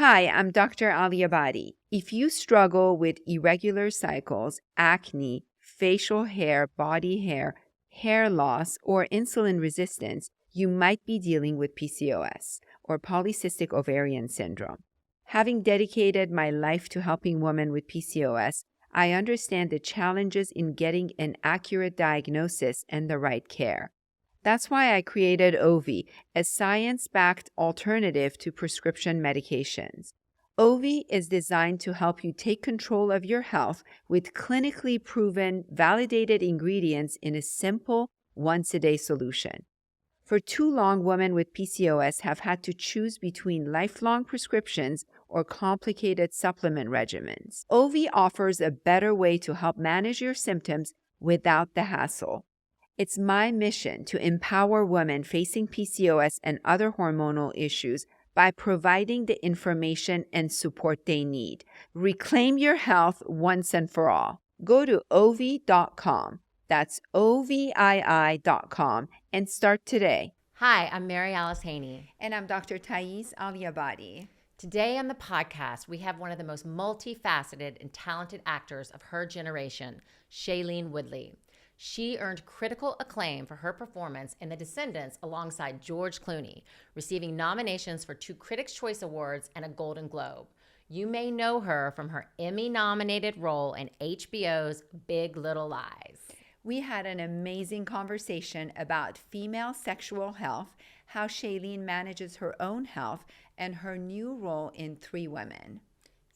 Hi, I'm Dr. Aliabadi. If you struggle with irregular cycles, acne, facial hair, body hair loss, or insulin resistance, you might be dealing with PCOS, or polycystic ovarian syndrome. Having dedicated my life to helping women with PCOS, I understand the challenges in getting an accurate diagnosis and the right care. That's why I created Ovi, a science-backed alternative to prescription medications. Ovi is designed to help you take control of your health with clinically proven, validated ingredients in a simple, once-a-day solution. For too long, women with PCOS have had to choose between lifelong prescriptions or complicated supplement regimens. Ovi offers a better way to help manage your symptoms without the hassle. It's my mission to empower women facing PCOS and other hormonal issues by providing the information and support they need. Reclaim your health once and for all. Go to ovi.com. That's OVII.com and start today. Hi, I'm Mary Alice Haney. And I'm Dr. Thais Aliabadi. Today on the podcast, we have one of the most multifaceted and talented actors of her generation, Shailene Woodley. She earned critical acclaim for her performance in The Descendants alongside George Clooney, receiving nominations for 2 Critics' Choice Awards and a Golden Globe. You may know her from her Emmy-nominated role in HBO's Big Little Lies. We had an amazing conversation about female sexual health, how Shailene manages her own health, and her new role in 3 Women.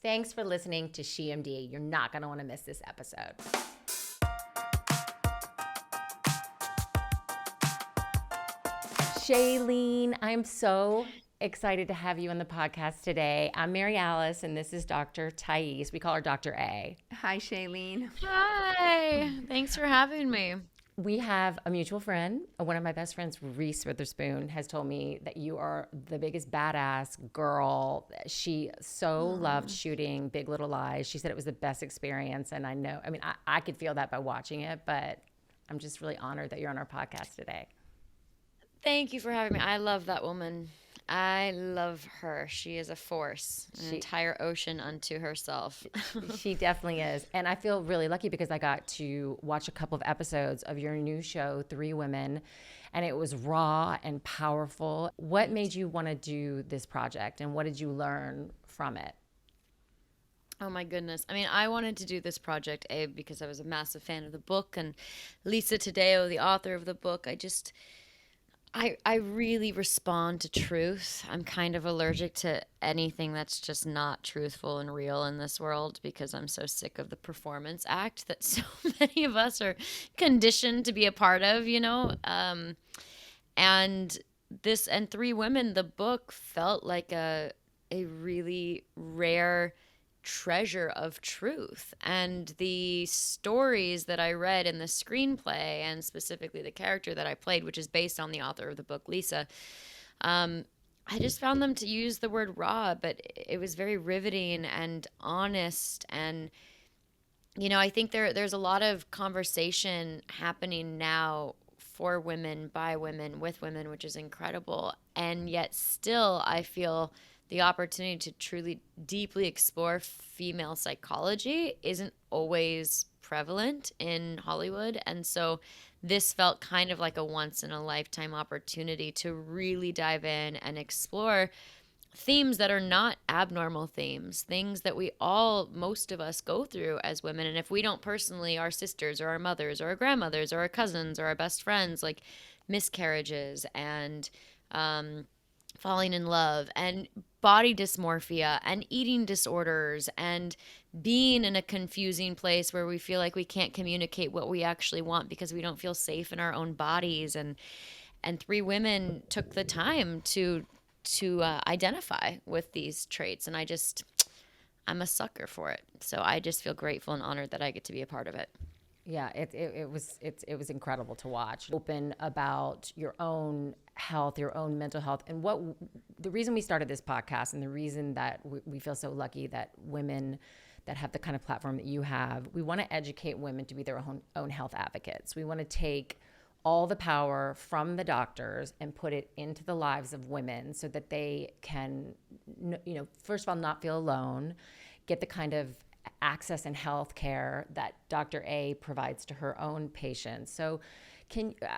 Thanks for listening to SheMD. You're not going to want to miss this episode. Shailene, I'm so excited to have you on the podcast today. I'm Mary Alice, and this is Dr. Thais. We call her Dr. A. Hi, Shailene. Hi. Thanks for having me. We have a mutual friend. One of my best friends, Reese Witherspoon, has told me that you are the biggest badass girl. She so loved shooting Big Little Lies. She said it was the best experience, and I could feel that by watching it, but I'm just really honored that you're on our podcast today. Thank you for having me. I love that woman. I love her. She is a force, an entire ocean unto herself. She definitely is. And I feel really lucky because I got to watch a couple of episodes of your new show, 3 Women, and it was raw and powerful. What made you want to do this project, and what did you learn from it? Oh my goodness. I mean, I wanted to do this project, because I was a massive fan of the book, and Lisa Taddeo, the author of the book, I really respond to truth. I'm kind of allergic to anything that's just not truthful and real in this world because I'm so sick of the performance act that so many of us are conditioned to be a part of, and 3 Women, the book felt like a really rare treasure of truth, and the stories that I read in the screenplay, and specifically the character that I played, which is based on the author of the book, Lisa, I just found them to use the word raw, but it was very riveting and honest. And I think there's a lot of conversation happening now for women, by women, with women, which is incredible, and yet still I feel the opportunity to truly deeply explore female psychology isn't always prevalent in Hollywood. And so this felt kind of like a once in a lifetime opportunity to really dive in and explore themes that are not abnormal themes, things that most of us go through as women. And if we don't personally, our sisters or our mothers or our grandmothers or our cousins or our best friends, like miscarriages and falling in love and body dysmorphia and eating disorders and being in a confusing place where we feel like we can't communicate what we actually want because we don't feel safe in our own bodies. And 3 Women took the time to identify with these traits. And I'm a sucker for it. So I just feel grateful and honored that I get to be a part of it. Yeah, it was incredible to watch. Open about your own health, your own mental health, and the reason we started this podcast, and the reason that we feel so lucky that women that have the kind of platform that you have, we want to educate women to be their own health advocates. We want to take all the power from the doctors and put it into the lives of women so that they can, first of all, not feel alone, get the kind of access and health care that Dr. A provides to her own patients. So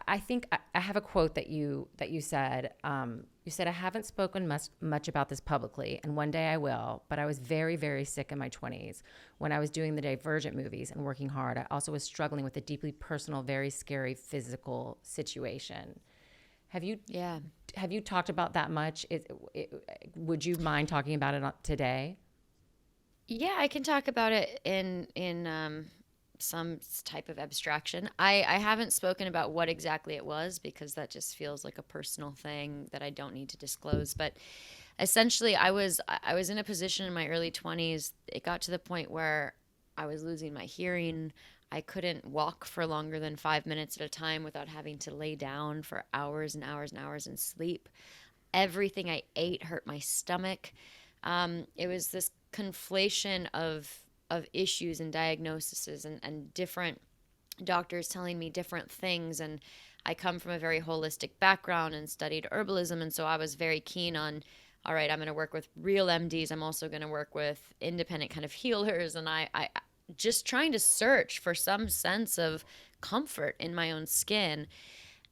I think I have a quote that you said. You said, "I haven't spoken much about this publicly, and one day I will, but I was very, very sick in my 20s when I was doing the Divergent movies and working hard. I also was struggling with a deeply personal, very scary physical situation." Have you talked about that much? Would you mind talking about it today? Yeah, I can talk about it in some type of abstraction. I haven't spoken about what exactly it was because that just feels like a personal thing that I don't need to disclose. But essentially, I was in a position in my early 20s. It got to the point where I was losing my hearing. I couldn't walk for longer than 5 minutes at a time without having to lay down for hours and hours and hours and sleep. Everything I ate hurt my stomach. It was this conflation of issues and diagnoses and different doctors telling me different things. And I come from a very holistic background and studied herbalism. And so I was very keen on, all right, I'm going to work with real MDs. I'm also going to work with independent kind of healers. And I just trying to search for some sense of comfort in my own skin.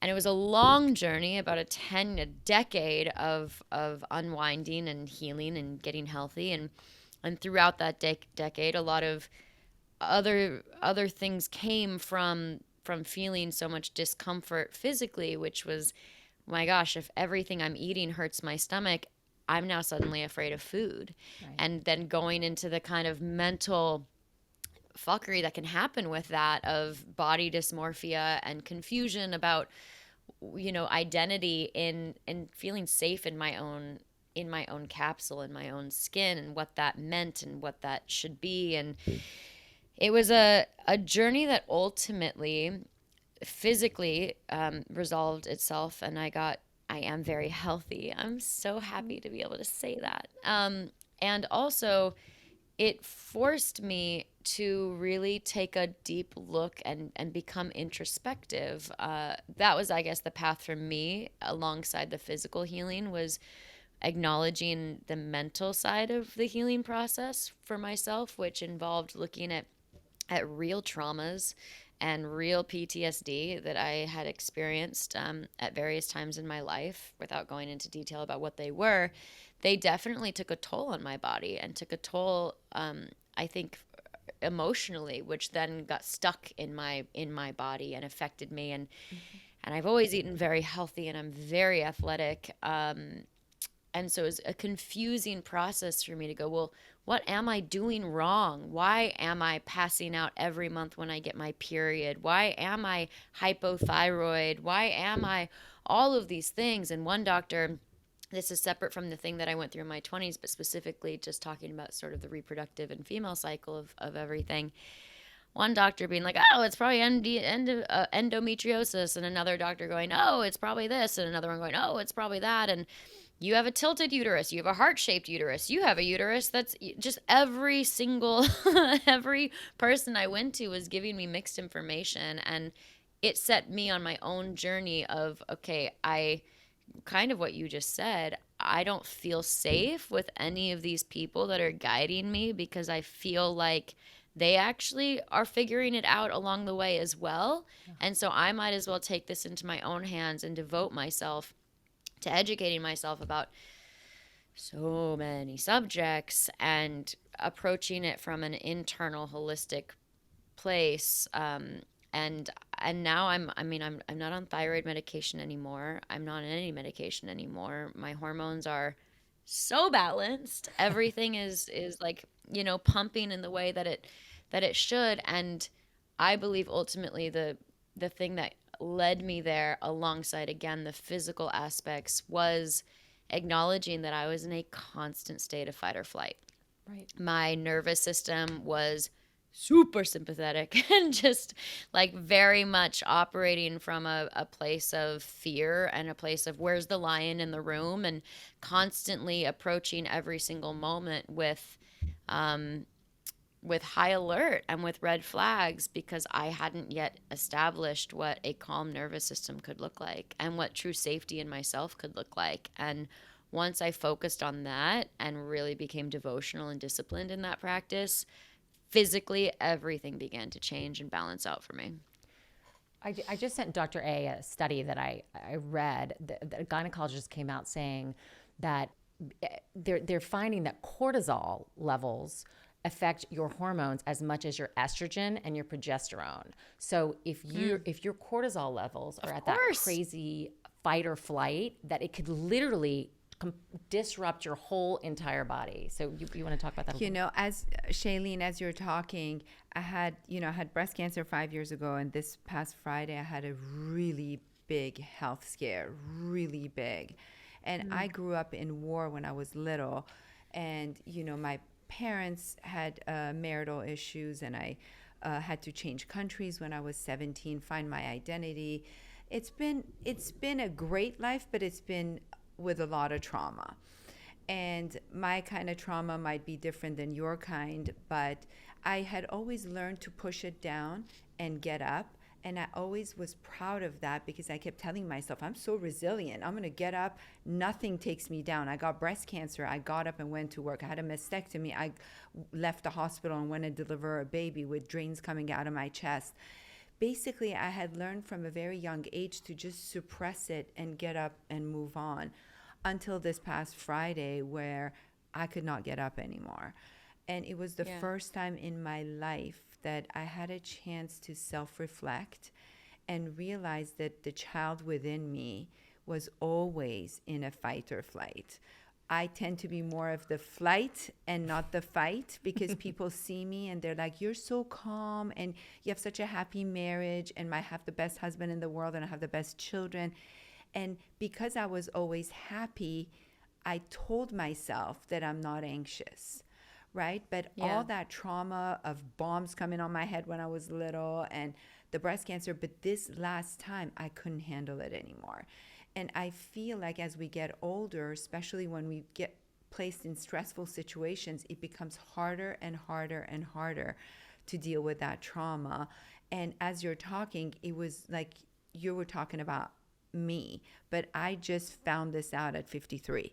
And it was a long journey, about a decade of unwinding and healing and getting healthy. And throughout that decade, a lot of other things came from feeling so much discomfort physically, which was, my gosh, if everything I'm eating hurts my stomach, I'm now suddenly afraid of food. Right. And then going into the kind of mental fuckery that can happen with that, of body dysmorphia and confusion about, identity in feeling safe in my own capsule, in my own skin, and what that meant and what that should be. And it was a journey that ultimately physically resolved itself, and I am very healthy. I'm so happy to be able to say that. And also, it forced me to really take a deep look and become introspective. That was, I guess, the path for me, alongside the physical healing, was acknowledging the mental side of the healing process for myself, which involved looking at real traumas and real PTSD that I had experienced at various times in my life. Without going into detail about what they were, they definitely took a toll on my body and took a toll, I think, emotionally, which then got stuck in my body and affected me. And I've always eaten very healthy, and I'm very athletic. And so it was a confusing process for me to go, well, what am I doing wrong? Why am I passing out every month when I get my period? Why am I hypothyroid? Why am I all of these things? And one doctor, this is separate from the thing that I went through in my 20s, but specifically just talking about sort of the reproductive and female cycle of everything. One doctor being like, oh, it's probably endometriosis, and another doctor going, oh, it's probably this, and another one going, oh, it's probably that. And you have a tilted uterus, you have a heart-shaped uterus, you have a uterus. That's just every single, every person I went to was giving me mixed information. And it set me on my own journey of, okay, I kind of what you just said, I don't feel safe with any of these people that are guiding me, because I feel like they actually are figuring it out along the way as well. And so I might as well take this into my own hands and devote myself to educating myself about so many subjects and approaching it from an internal holistic place. And now I'm not on thyroid medication anymore. I'm not on any medication anymore. My hormones are so balanced. Everything is like, pumping in the way that it should. And I believe ultimately the thing that led me there, alongside, again, the physical aspects, was acknowledging that I was in a constant state of fight or flight. Right. My nervous system was super sympathetic and just like very much operating from a place of fear and a place of where's the lion in the room, and constantly approaching every single moment with with high alert and with red flags because I hadn't yet established what a calm nervous system could look like and what true safety in myself could look like. And once I focused on that and really became devotional and disciplined in that practice, physically everything began to change and balance out for me. I just sent Dr. A study that I read. The gynecologist came out saying that they're finding that cortisol levels affect your hormones as much as your estrogen and your progesterone. So if your cortisol levels are at that crazy fight or flight, that it could literally disrupt your whole entire body. So you want to talk about that? You know, as Shailene, as you're talking, I had breast cancer 5 years ago, and this past Friday I had a really big health scare, really big. And I grew up in war when I was little, and my parents had marital issues, and I had to change countries when I was 17, find my identity. It's been a great life, but it's been with a lot of trauma. And my kind of trauma might be different than your kind, but I had always learned to push it down and get up. And I always was proud of that because I kept telling myself, I'm so resilient. I'm going to get up. Nothing takes me down. I got breast cancer. I got up and went to work. I had a mastectomy. I left the hospital and went to deliver a baby with drains coming out of my chest. Basically, I had learned from a very young age to just suppress it and get up and move on until this past Friday where I could not get up anymore. And it was the first time in my life that I had a chance to self-reflect and realize that the child within me was always in a fight or flight. I tend to be more of the flight and not the fight because people see me and they're like, you're so calm and you have such a happy marriage and I have the best husband in the world and I have the best children. And because I was always happy, I told myself that I'm not anxious, right? But all that trauma of bombs coming on my head when I was little and the breast cancer, but this last time I couldn't handle it anymore. And I feel like as we get older, especially when we get placed in stressful situations, it becomes harder and harder and harder to deal with that trauma. And as you're talking, it was like you were talking about me, but I just found this out at 53.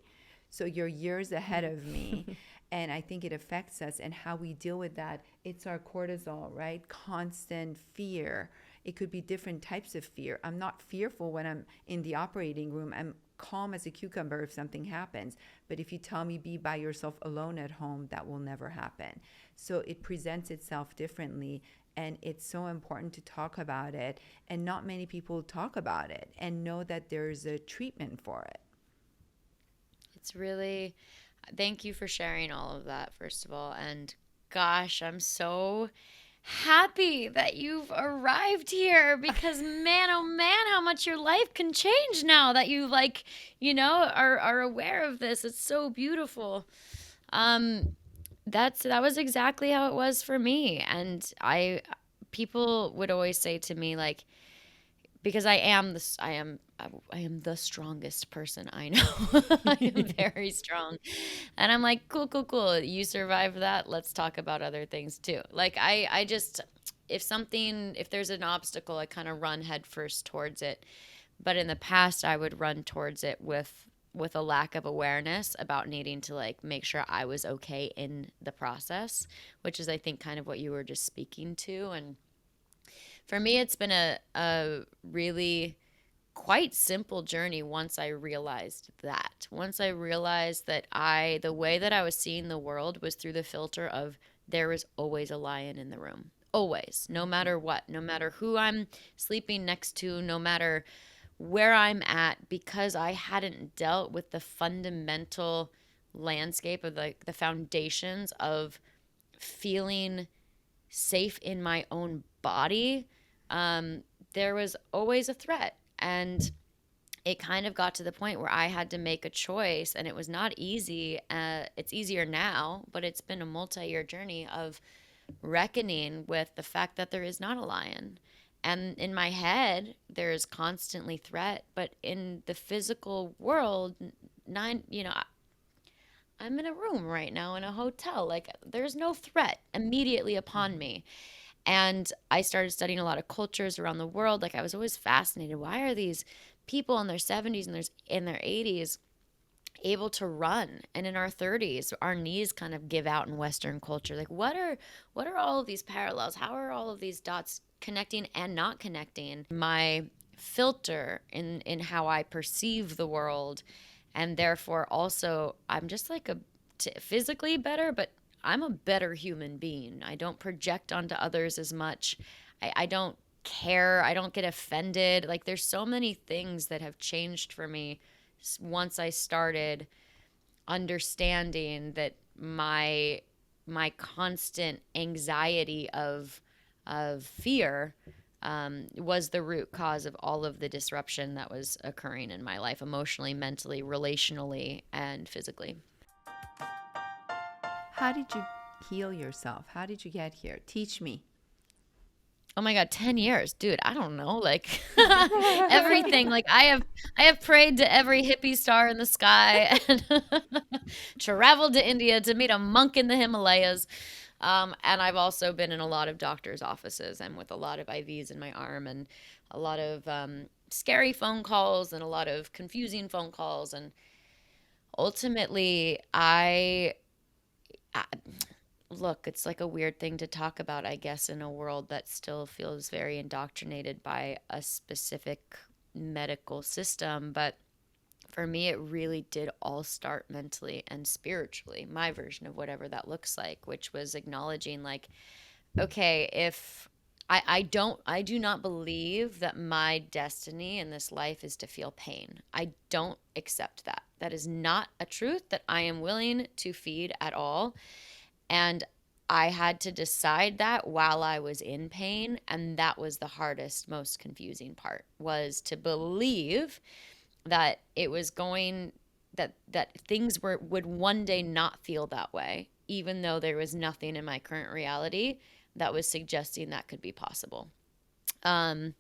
So you're years ahead of me. And I think it affects us and how we deal with that. It's our cortisol, right? Constant fear. It could be different types of fear. I'm not fearful when I'm in the operating room. I'm calm as a cucumber if something happens. But if you tell me be by yourself alone at home, that will never happen. So it presents itself differently. And it's so important to talk about it. And not many people talk about it and know that there's a treatment for it. It's really, thank you for sharing all of that, first of all. And gosh, I'm so happy that you've arrived here because man, oh man, how much your life can change now that you are aware of this. It's so beautiful. That was exactly how it was for me. And people would always say to me, like, because I am the strongest person I know. I am very strong. And I'm like, cool. You survived that. Let's talk about other things too. Like I just, if there's an obstacle, I kind of run headfirst towards it. But in the past, I would run towards it with a lack of awareness about needing to like make sure I was okay in the process, which is I think kind of what you were just speaking to. And for me, it's been a really quite simple journey once I realized that. Once I realized that the way that I was seeing the world was through the filter of there is always a lion in the room. Always. No matter what. No matter who I'm sleeping next to. No matter where I'm at. Because I hadn't dealt with the fundamental landscape of the foundations of feeling safe in my own body, there was always a threat. And it kind of got to the point where I had to make a choice, and it was not easy. It's easier now, but it's been a multi-year journey of reckoning with the fact that there is not a lion. And in my head, there is constantly threat, but in the physical world, I'm I'm in a room right now in a hotel. Like, there's no threat immediately upon me. And I started studying a lot of cultures around the world. Like, I was always fascinated. Why are these people in their 70s and in their 80s able to run, and in our 30s our knees kind of give out in Western culture? Like, what are all of these parallels? How are all of these dots connecting and not connecting? My filter in how I perceive the world, and therefore also I'm just like physically better, but I'm a better human being. I don't project onto others as much. I don't care. I don't get offended. Like, there's so many things that have changed for me once I started understanding that my constant anxiety of fear was the root cause of all of the disruption that was occurring in my life, emotionally, mentally, relationally, and physically. How did you heal yourself? How did you get here? Teach me. Oh my God, 10 years, dude. I don't know, like everything. Like, I have prayed to every hippie star in the sky and traveled to India to meet a monk in the Himalayas. And I've also been in a lot of doctors' offices and with a lot of IVs in my arm, and a lot of scary phone calls and a lot of confusing phone calls. And ultimately, I look, it's like a weird thing to talk about, I guess, in a world that still feels very indoctrinated by a specific medical system. But for me, it really did all start mentally and spiritually, my version of whatever that looks like, which was acknowledging, like, okay, if I do not believe that my destiny in this life is to feel pain. I don't accept that. That is not a truth that I am willing to feed at all. And I had to decide that while I was in pain. And that was the hardest, most confusing part, was to believe that it was going, that things would one day not feel that way, even though there was nothing in my current reality that was suggesting that could be possible. Um,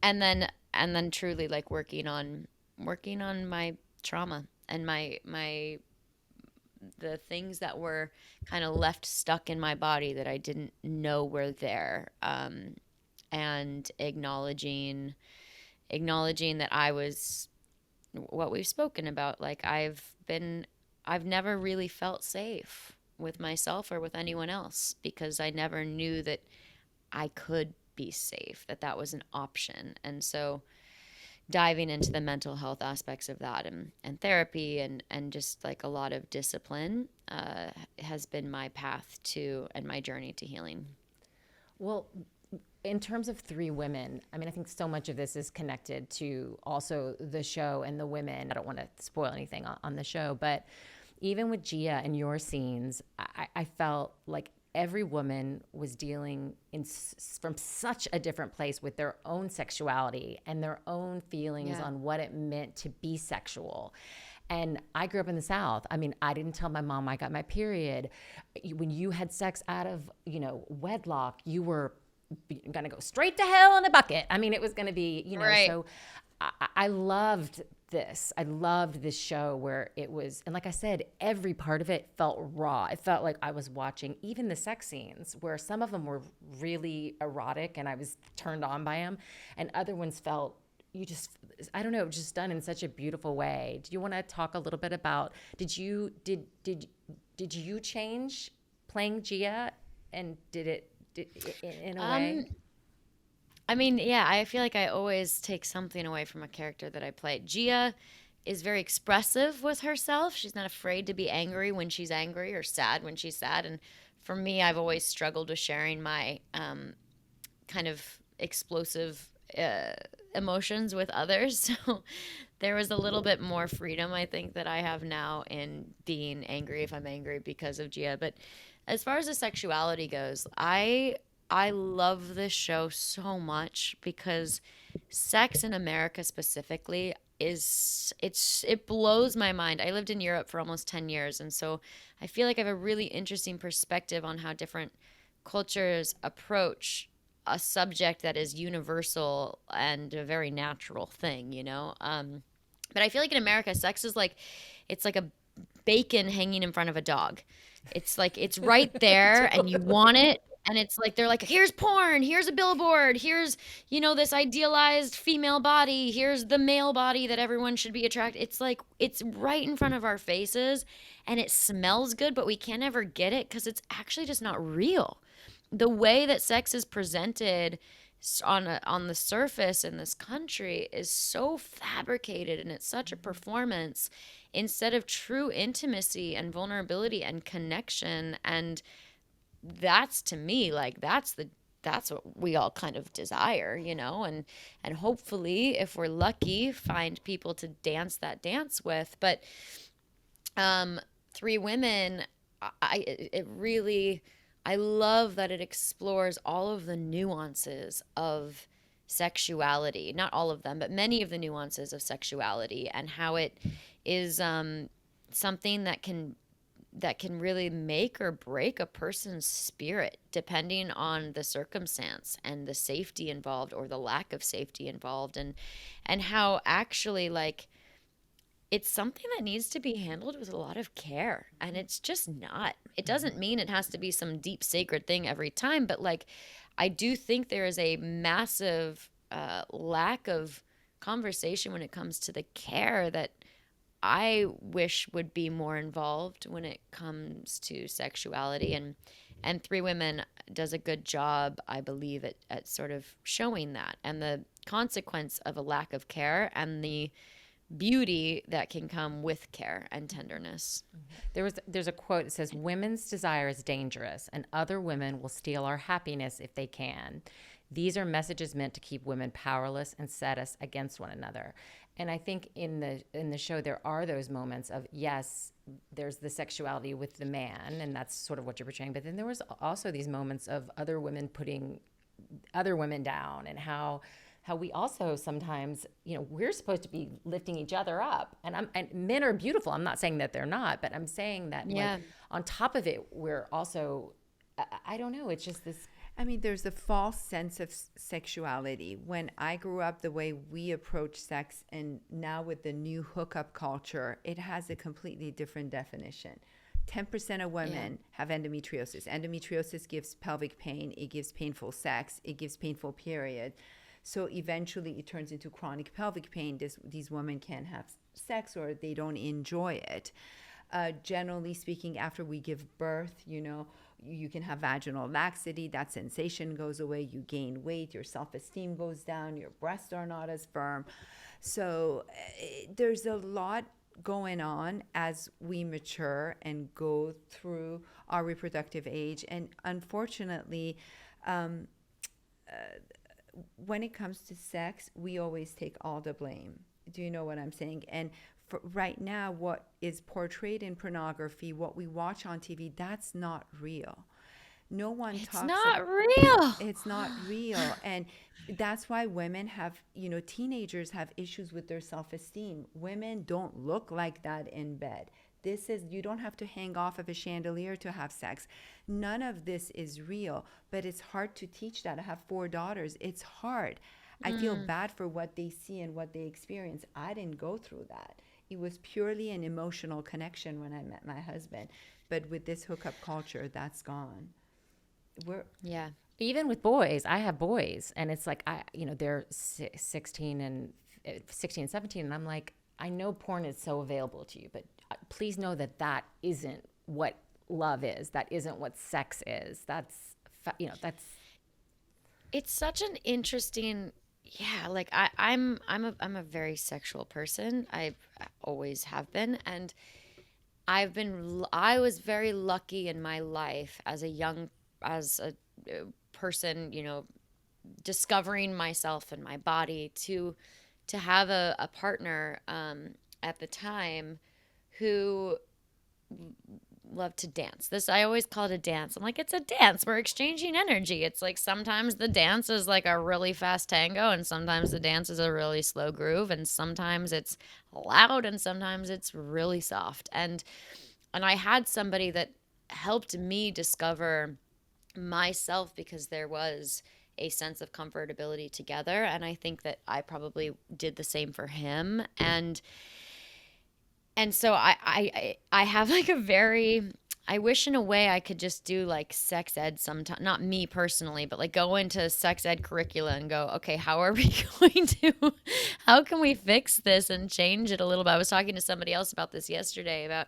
and then truly, like, working on my trauma and my the things that were kind of left stuck in my body that I didn't know were there, and acknowledging that I was what we've spoken about. Like, I've never really felt safe with myself or with anyone else because I never knew that I could be safe, that was an option. And so diving into the mental health aspects of that, and therapy, and just like a lot of discipline has been my path to, and my journey to healing. Well, in terms of three women, I mean, I think so much of this is connected to also the show and the women. I don't want to spoil anything on the show, but even with Gia and your scenes, I felt like every woman was dealing from such a different place with their own sexuality and their own feelings on what it meant to be sexual. And I grew up in the South. I mean, I didn't tell my mom I got my period. When you had sex out of, wedlock, you were going to go straight to hell in a bucket. I mean, it was going to be, Right. So I loved this. I loved this show where it was, and like I said, every part of it felt raw. It felt like I was watching even the sex scenes, where some of them were really erotic and I was turned on by them, and other ones felt, I don't know, just done in such a beautiful way. Do you want to talk a little bit about, did you change playing Gia, and did it in a way? I mean, yeah, I feel like I always take something away from a character that I play. Gia is very expressive with herself. She's not afraid to be angry when she's angry, or sad when she's sad. And for me, I've always struggled with sharing my kind of explosive emotions with others. So there was a little bit more freedom, I think, that I have now in being angry if I'm angry because of Gia. But as far as the sexuality goes, I love this show so much because sex in America specifically it blows my mind. I lived in Europe for almost 10 years, and so I feel like I have a really interesting perspective on how different cultures approach a subject that is universal and a very natural thing. But I feel like in America, sex is like, it's like bacon hanging in front of a dog. It's like it's right there and you want it. And it's like they're like, here's porn, here's a billboard, here's, this idealized female body, here's the male body that everyone should be attracted. It's like it's right in front of our faces and it smells good, but we can't ever get it because it's actually just not real. The way that sex is presented on the surface in this country is so fabricated, and it's such a performance instead of true intimacy and vulnerability and connection. And that's, to me, like that's what we all kind of desire, and hopefully, if we're lucky, find people to dance that dance with. But Three Women, I love that it explores all of the nuances of sexuality. Not all of them, but many of the nuances of sexuality, and how it is something that can really make or break a person's spirit depending on the circumstance and the safety involved or the lack of safety involved, and how actually, like, it's something that needs to be handled with a lot of care. And it's just not. It doesn't mean it has to be some deep sacred thing every time, but like I do think there is a massive lack of conversation when it comes to the care that I wish would be more involved when it comes to sexuality. And Three Women does a good job, I believe, at sort of showing that, and the consequence of a lack of care and the beauty that can come with care and tenderness. There's a quote that says, "Women's desire is dangerous, and other women will steal our happiness if they can. These are messages meant to keep women powerless and set us against one another." And I think in the show there are those moments of, yes, there's the sexuality with the man, and that's sort of what you're portraying. But then there was also these moments of other women putting other women down, and how we also sometimes, we're supposed to be lifting each other up. And men are beautiful. I'm not saying that they're not, but I'm saying that like on top of it, we're also, I don't know, it's just this. I mean, there's a false sense of sexuality. When I grew up, the way we approach sex, and now with the new hookup culture, it has a completely different definition. 10% of women have endometriosis. Endometriosis gives pelvic pain. It gives painful sex. It gives painful period. So eventually it turns into chronic pelvic pain. These women can't have sex, or they don't enjoy it. Generally speaking, after we give birth, you can have vaginal laxity. That sensation goes away. You gain weight. Your self-esteem goes down. Your breasts are not as firm. So there's a lot going on as we mature and go through our reproductive age. And unfortunately, when it comes to sex, we always take all the blame. Do you know what I'm saying? And for right now, what is portrayed in pornography, what we watch on TV, that's not real. No one talks. It's not real. It's not real. And that's why women have, teenagers have issues with their self-esteem. Women don't look like that in bed. You don't have to hang off of a chandelier to have sex. None of this is real, but it's hard to teach that. I have 4 daughters. It's hard. I feel bad for what they see and what they experience. I didn't go through that. It was purely an emotional connection when I met my husband. But with this hookup culture, that's gone. Even with boys, I have boys, and it's like, they're 16 and 17, and I'm like, I know porn is so available to you, but please know that isn't what love is. That isn't what sex is. That's. It's such an interesting, like I'm a very sexual person. I always have been, and I was very lucky in my life as a person, discovering myself and my body to have a partner at the time who loved to dance. I always call it a dance. I'm like, it's a dance. We're exchanging energy. It's like sometimes the dance is like a really fast tango, and sometimes the dance is a really slow groove, and sometimes it's loud, and sometimes it's really soft. And I had somebody that helped me discover myself, because there was a sense of comfortability together, and I think that I probably did the same for him. And And so I have like I wish in a way I could just do like sex ed sometime, not me personally, but like go into sex ed curricula and go, okay, how are we how can we fix this and change it a little bit? I was talking to somebody else about this yesterday, about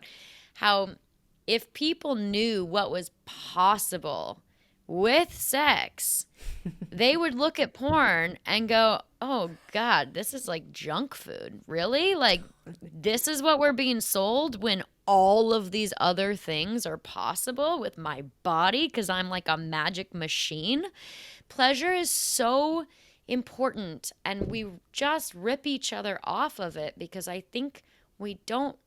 how if people knew what was possible with sex, they would look at porn and go, oh God, this is like junk food. Really? Like, this is what we're being sold when all of these other things are possible with my body because I'm like a magic machine. Pleasure is so important, and we just rip each other off of it because I think we don't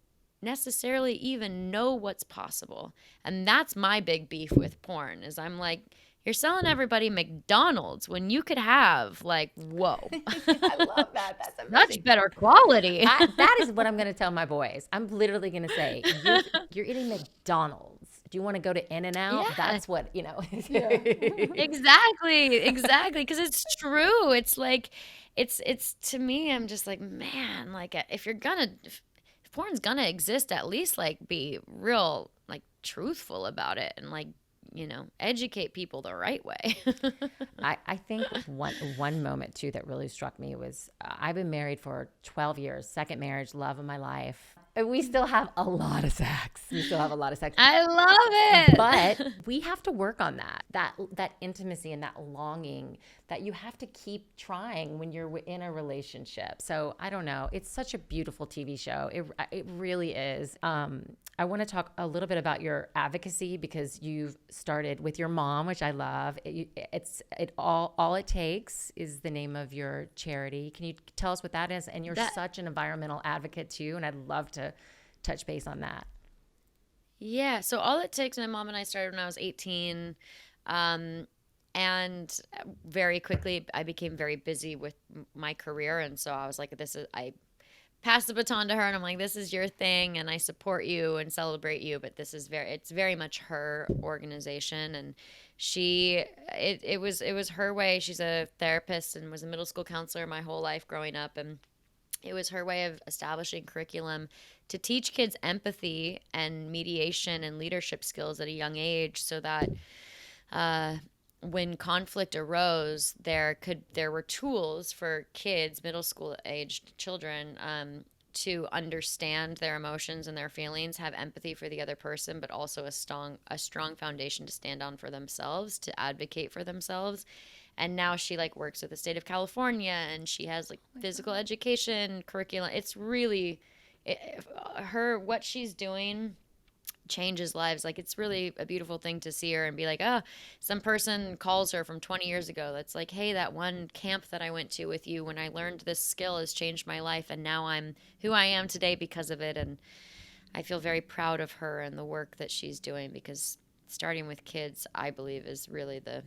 necessarily even know what's possible. And that's my big beef with porn is I'm like, you're selling everybody McDonald's when you could have like, whoa. I love that. That's amazing. Much better quality. That is what I'm going to tell my boys. I'm literally going to say, you're eating McDonald's. Do you want to go to In-N-Out? Yeah. That's what, Exactly. Because it's true. It's like, it's to me, I'm just like, man, like if porn's gonna exist, at least like be real, like truthful about it and like, educate people the right way. I think one moment too that really struck me was I've been married for 12 years, second marriage, love of my life. We still have a lot of sex. I love it. But we have to work on that intimacy and that longing that you have to keep trying when you're in a relationship. So I don't know. It's such a beautiful TV show. It really is. I want to talk a little bit about your advocacy because you've started with your mom, which I love. All it takes is the name of your charity. Can you tell us what that is? And you're such an environmental advocate too, and I'd love to touch base on that. Yeah. So all it takes, my mom and I started when I was 18. And very quickly I became very busy with my career. And so I was like, I passed the baton to her and I'm like, this is your thing and I support you and celebrate you. But it's very much her organization. And it was her way. She's a therapist and was a middle school counselor my whole life growing up. And it was her way of establishing curriculum to teach kids empathy and mediation and leadership skills at a young age so that when conflict arose, there were tools for kids, middle school aged children, to understand their emotions and their feelings, have empathy for the other person, but also a strong foundation to stand on for themselves, to advocate for themselves. And now she like works with the state of California and she has like physical education curriculum. It's really what she's doing changes lives. Like it's really a beautiful thing to see her and be like, some person calls her from 20 years ago that's like, hey, that one camp that I went to with you when I learned this skill has changed my life and now I'm who I am today because of it. And I feel very proud of her and the work that she's doing because starting with kids, I believe, is really the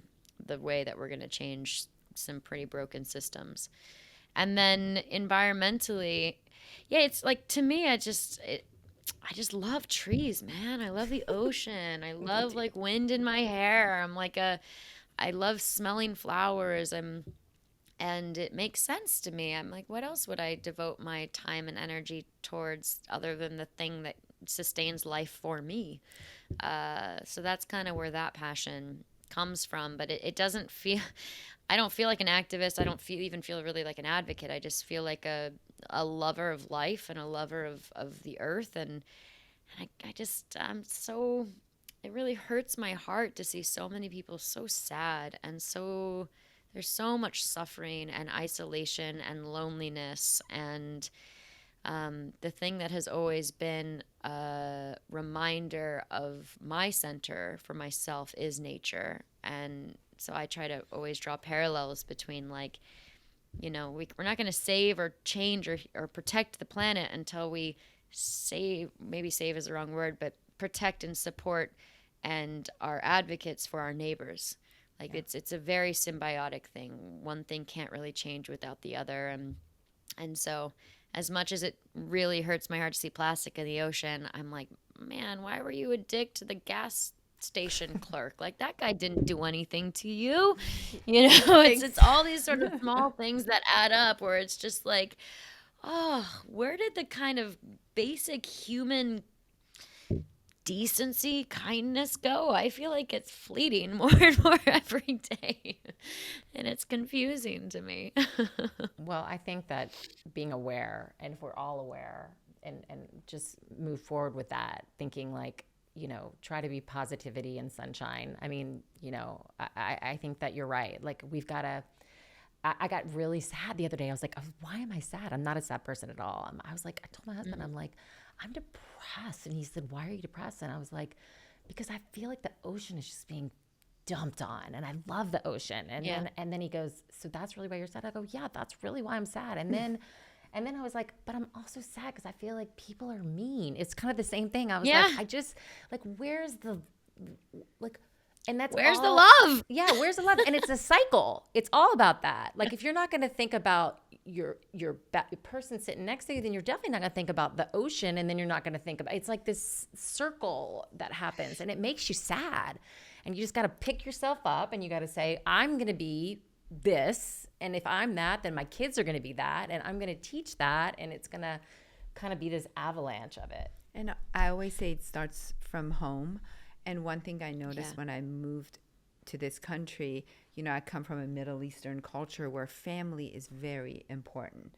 way that we're going to change some pretty broken systems. And then environmentally, yeah, it's like, to me, I just love trees, man. I love the ocean. I love like wind in my hair. I love smelling flowers. And it makes sense to me. I'm like, what else would I devote my time and energy towards other than the thing that sustains life for me? So that's kind of where that passion comes from. But it doesn't feel, I don't feel like an activist. I don't even feel really like an advocate. I just feel like a lover of life and a lover of the earth. And it really hurts my heart to see so many people so sad and there's so much suffering and isolation and loneliness. And the thing that has always been a reminder of my center for myself is nature. And so I try to always draw parallels between like, we're not going to save or change or protect the planet until we maybe save is the wrong word, but protect and support and are advocates for our neighbors. Like it's a very symbiotic thing. One thing can't really change without the other. And so as much as it really hurts my heart to see plastic in the ocean, I'm like, man, why were you a dick to the gas station clerk? Like that guy didn't do anything to you. It's all these sort of small things that add up where it's just like, where did the kind of basic human decency, kindness go? I feel like it's fleeting more and more every day. And it's confusing to me. Well, I think that being aware, and if we're all aware, and just move forward with that, thinking like, try to be positivity and sunshine. I mean, I think that you're right. Like, we've got to, I got really sad the other day. I was like, why am I sad? I'm not a sad person at all. I was like, I told my husband, I'm like, I'm depressed. And he said, why are you depressed? And I was like, because I feel like the ocean is just being dumped on, and I love the ocean. And then he goes, so that's really why you're sad? I go, yeah, that's really why I'm sad. And then I was like, but I'm also sad because I feel like people are mean. It's kind of the same thing. I was like, I just like, where's the like, and that's where's all, the love? Yeah, where's the love? And it's a cycle. It's all about that. Like, if you're not going to think about your person sitting next to you, then you're definitely not going to think about the ocean, and then you're not going to think about, it's like this circle that happens, and it makes you sad. And you just got to pick yourself up, and you got to say, I'm going to be this, and if I'm that, then my kids are going to be that, and I'm going to teach that, and it's going to kind of be this avalanche of it. And I always say it starts from home. And one thing I noticed when I moved to this country, I come from a Middle Eastern culture where family is very important.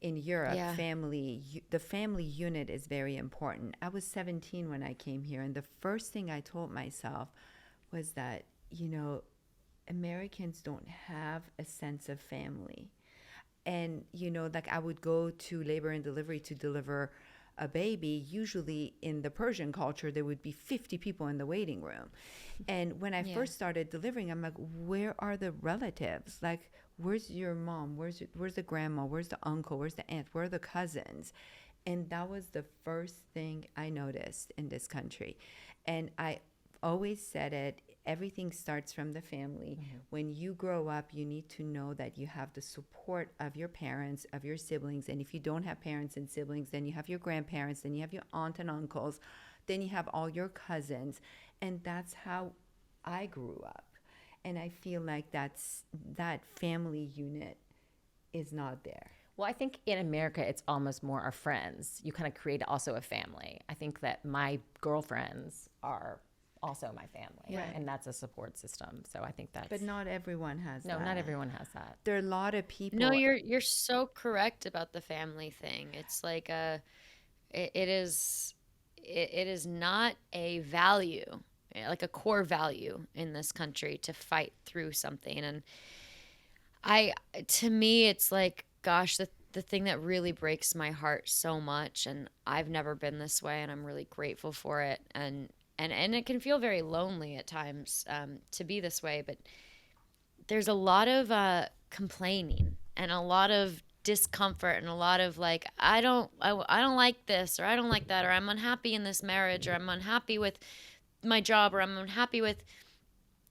In Europe, the family unit is very important. I was 17 when I came here, and the first thing I told myself was that, Americans don't have a sense of family. And, like, I would go to labor and delivery to deliver a baby. Usually in the Persian culture, there would be 50 people in the waiting room. And when I first started delivering, I'm like, where are the relatives? Like, where's your mom? Where's the grandma? Where's the uncle? Where's the aunt? Where are the cousins? And that was the first thing I noticed in this country. And I always said it, everything starts from the family. When you grow up, you need to know that you have the support of your parents, of your siblings. And if you don't have parents and siblings, then you have your grandparents, then you have your aunt and uncles, then you have all your cousins. And that's how I grew up. And I feel like that family unit is not there. Well, I think in America, it's almost more our friends. You kind of create also a family. I think that my girlfriends are also my family, and that's a support system. So I think that's. But not everyone has that. No, not everyone has that. There are a lot of people. No, you're so correct about the family thing. It's like it is not a value, like a core value in this country to fight through something. And to me, it's like, gosh, the thing that really breaks my heart so much, and I've never been this way, and I'm really grateful for it. And it can feel very lonely at times to be this way, but there's a lot of complaining and a lot of discomfort and a lot of like, I don't like this, or I don't like that, or I'm unhappy in this marriage, or I'm unhappy with my job, or I'm unhappy with,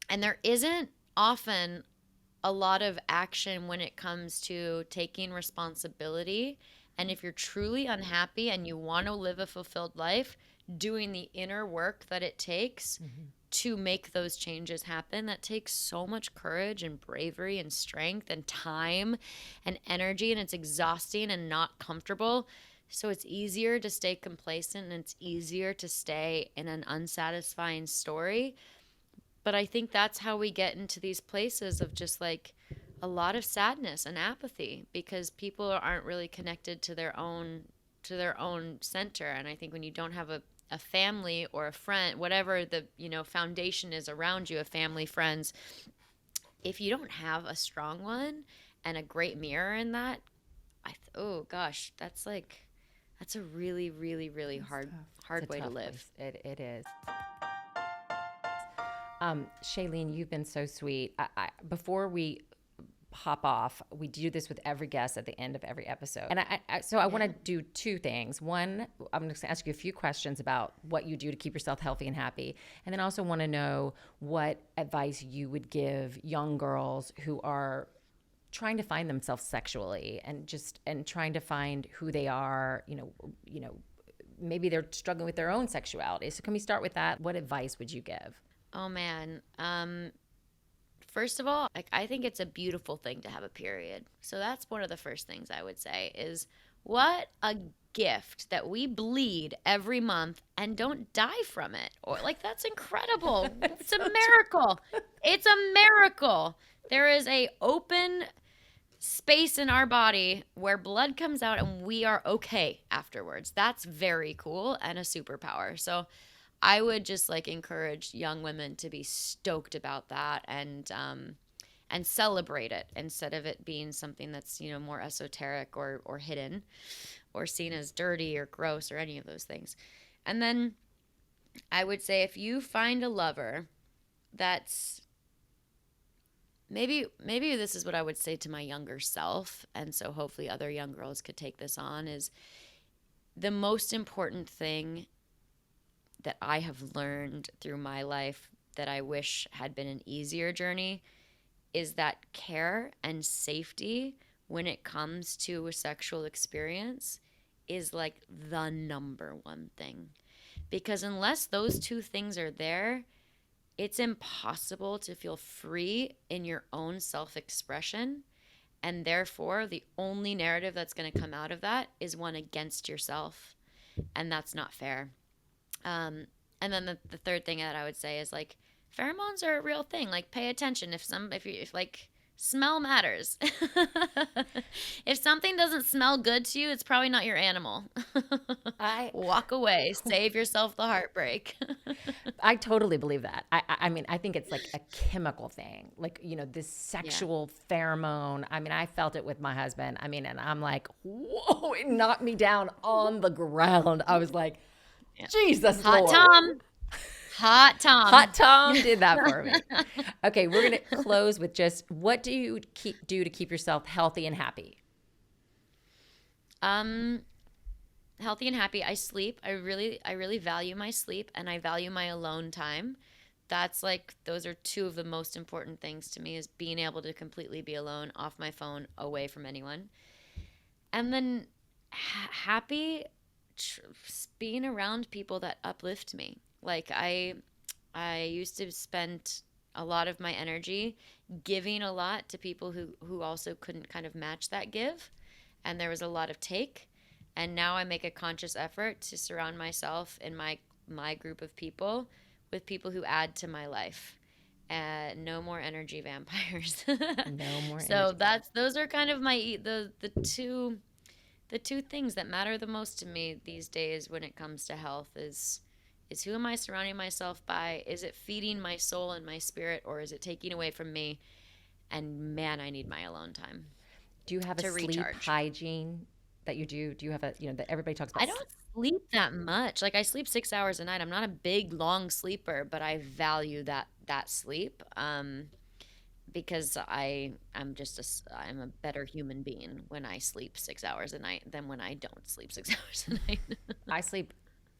and there isn't often a lot of action when it comes to taking responsibility. And if you're truly unhappy and you want to live a fulfilled life, doing the inner work that it takes to make those changes happen, that takes so much courage and bravery and strength and time and energy, and it's exhausting and not comfortable. So it's easier to stay complacent, and it's easier to stay in an unsatisfying story. But I think that's how we get into these places of just like a lot of sadness and apathy, because people aren't really connected to their own center. And I think when you don't have a family or a friend, whatever the foundation is around you, a family, friends, if you don't have a strong one and a great mirror in that, oh gosh, that's a really, really, really hard way to live. It is. Shailene, you've been so sweet. Before we hop off, we do this with every guest at the end of every episode. And I want to do two things. One, I'm going to ask you a few questions about what you do to keep yourself healthy and happy. And then I also want to know what advice you would give young girls who are trying to find themselves sexually and trying to find who they are, maybe they're struggling with their own sexuality. So can we start with that? What advice would you give? Oh man. First of all, like, I think it's a beautiful thing to have a period. So that's one of the first things I would say is what a gift that we bleed every month and don't die from it. Or like that's incredible. It's a miracle. It's a miracle. There is a open space in our body where blood comes out and we are okay afterwards. That's very cool and a superpower. So I would just like encourage young women to be stoked about that and celebrate it instead of it being something that's, you know, more esoteric or hidden or seen as dirty or gross or any of those things. And then I would say if you find a lover that's maybe this is what I would say to my younger self, and so hopefully other young girls could take this on, is the most important thing that I have learned through my life that I wish had been an easier journey is that care and safety when it comes to a sexual experience is like the number one thing. Because unless those two things are there, it's impossible to feel free in your own self-expression. And therefore, the only narrative that's going to come out of that is one against yourself. And that's not fair. And then the third thing that I would say is like pheromones are a real thing. Like pay attention if like smell matters. If something doesn't smell good to you, it's probably not your animal. Walk away. Save yourself the heartbreak. I totally believe that. I mean, I think it's like a chemical thing, like, you know, this sexual pheromone. I mean, I felt it with my husband. I mean, and I'm like, whoa, it knocked me down on the ground. I was like, Jesus Lord. Hot Tom. Hot Tom did that for me. Okay, we're going to close with just what do you do to keep yourself healthy and happy? Healthy and happy. I sleep. I really value my sleep and I value my alone time. That's like, those are two of the most important things to me, is being able to completely be alone, off my phone, away from anyone. And then happy, being around people that uplift me. Like I used to spend a lot of my energy giving a lot to people who also couldn't kind of match that give. And there was a lot of take. And now I make a conscious effort to surround myself in my group of people with people who add to my life. No more energy vampires. No more. So those are kind of the two things that matter the most to me these days when it comes to health is who am I surrounding myself by? Is it feeding my soul and my spirit, or is it taking away from me? And man, I need my alone time. Do you have a sleep hygiene that you do? Do you have that everybody talks about? I don't sleep that much. Like I sleep 6 hours a night. I'm not a big, long sleeper, but I value that sleep because I'm a better human being when I sleep 6 hours a night than when I don't sleep 6 hours a night. I sleep.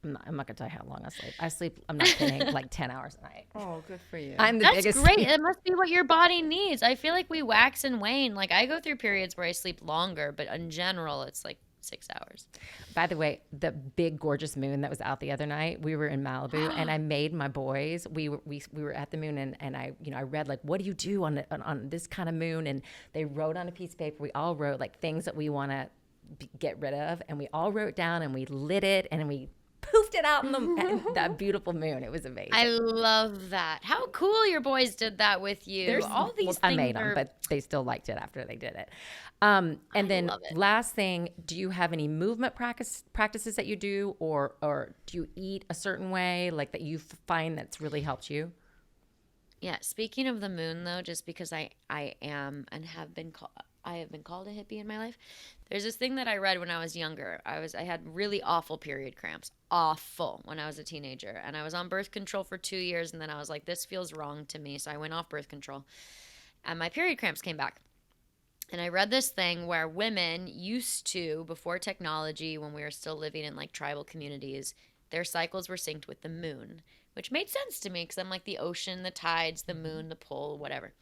I'm not gonna tell you how long I sleep. I'm not kidding, like 10 hours a night. Oh, good for you. That's great. It must be what your body needs. I feel like we wax and wane. Like I go through periods where I sleep longer, but in general, it's like 6 hours. By the way, the big gorgeous moon that was out the other night, we were in Malibu and I made my boys. We were at the moon and I read like, what do you do on this kind of moon? And they wrote on a piece of paper. We all wrote like things that we want to get rid of, and we all wrote down and we lit it and we poofed it out in that beautiful moon. It was amazing. I love that. How cool your boys did that with you. All these things I made them, but they still liked it after they did it. And then last thing, do you have any movement practices that you do, or do you eat a certain way, like that you find that's really helped you? Yeah. Speaking of the moon, though, just because I am and have been called a hippie in my life. There's this thing that I read when I was younger. I had really awful period cramps. Awful when I was a teenager. And I was on birth control for 2 years. And then I was like, this feels wrong to me. So I went off birth control. And my period cramps came back. And I read this thing where women used to, before technology, when we were still living in like tribal communities, their cycles were synced with the moon, which made sense to me because I'm like the ocean, the tides, the moon, the pole, whatever.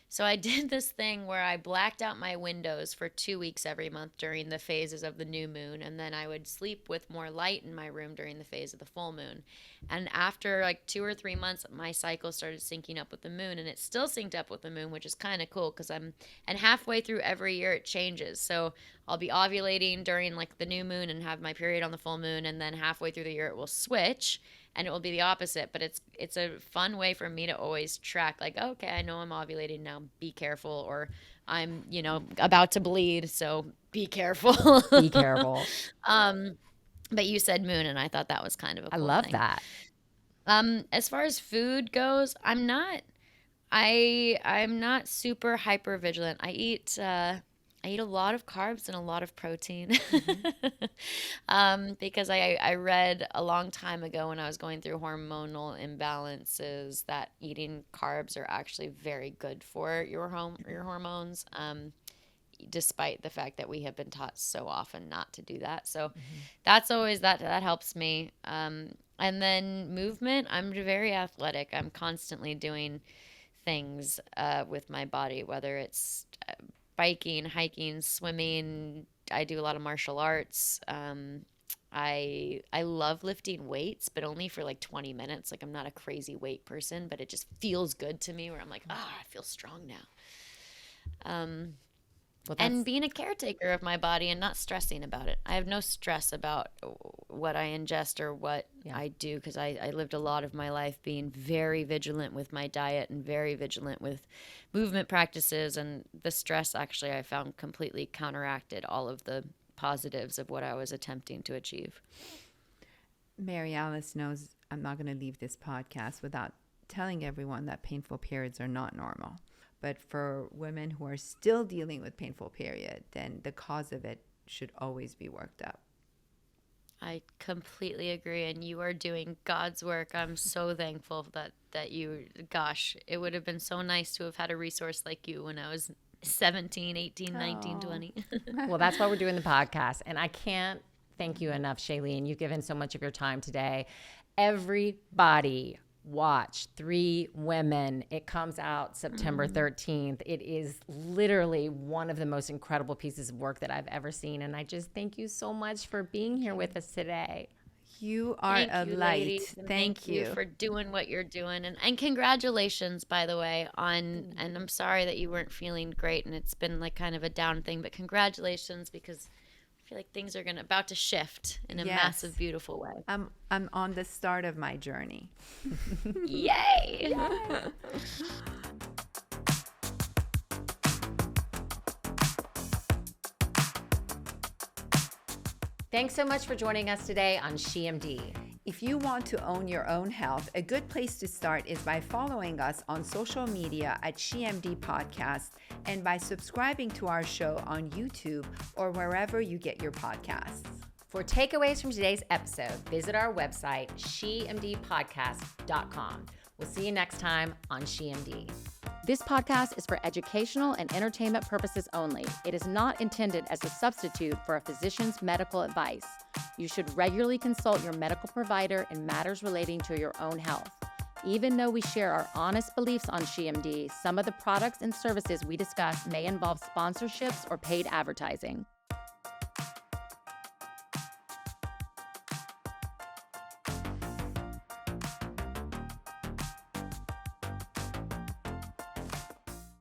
So I did this thing where I blacked out my windows for 2 weeks every month during the phases of the new moon. And then I would sleep with more light in my room during the phase of the full moon. And after like 2 or 3 months, my cycle started syncing up with the moon, and it's still synced up with the moon, which is kind of cool because and halfway through every year it changes. So I'll be ovulating during like the new moon and have my period on the full moon. And then halfway through the year it will switch and it will be the opposite. But it's a fun way for me to always track, like, okay, I know I'm ovulating now, be careful, or I'm, about to bleed, so be careful. Be careful. But you said moon, and I thought that was kind of a cool I love thing. that. As far as food goes, I'm not super hyper vigilant. I eat a lot of carbs and a lot of protein. Because I read a long time ago when I was going through hormonal imbalances that eating carbs are actually very good for your hormones, despite the fact that we have been taught so often not to do that. So that's always that helps me. And then movement, I'm very athletic. I'm constantly doing things with my body, whether it's biking, hiking, swimming. I do a lot of martial arts. I love lifting weights, but only for like 20 minutes. Like, I'm not a crazy weight person, but it just feels good to me where I'm like, I feel strong now. And being a caretaker of my body and not stressing about it. I have no stress about what I ingest or what I do, because I lived a lot of my life being very vigilant with my diet and very vigilant with movement practices. And the stress, actually, I found completely counteracted all of the positives of what I was attempting to achieve. Mary Alice knows I'm not going to leave this podcast without telling everyone that painful periods are not normal. But for women who are still dealing with painful period, then the cause of it should always be worked up. I completely agree. And you are doing God's work. I'm so thankful that you, gosh, it would have been so nice to have had a resource like you when I was 17, 18, 19, 20. Well, that's why we're doing the podcast. And I can't thank you enough, Shailene. You've given so much of your time today. Everybody watch 3 Women. It comes out September 13th. It is literally one of the most incredible pieces of work that I've ever seen. And I just thank you so much for being here with us today. You are a light. Ladies, Thank you for doing what you're doing. And congratulations, by the way, and I'm sorry that you weren't feeling great and it's been like kind of a down thing, but congratulations, because I feel like things are about to shift in a massive, beautiful way. I'm on the start of my journey. Yay! Thanks so much for joining us today on SheMD. If you want to own your own health, a good place to start is by following us on social media at SheMD Podcast and by subscribing to our show on YouTube or wherever you get your podcasts. For takeaways from today's episode, visit our website, shemdpodcast.com. We'll see you next time on SheMD. This podcast is for educational and entertainment purposes only. It is not intended as a substitute for a physician's medical advice. You should regularly consult your medical provider in matters relating to your own health. Even though we share our honest beliefs on SheMD, some of the products and services we discuss may involve sponsorships or paid advertising.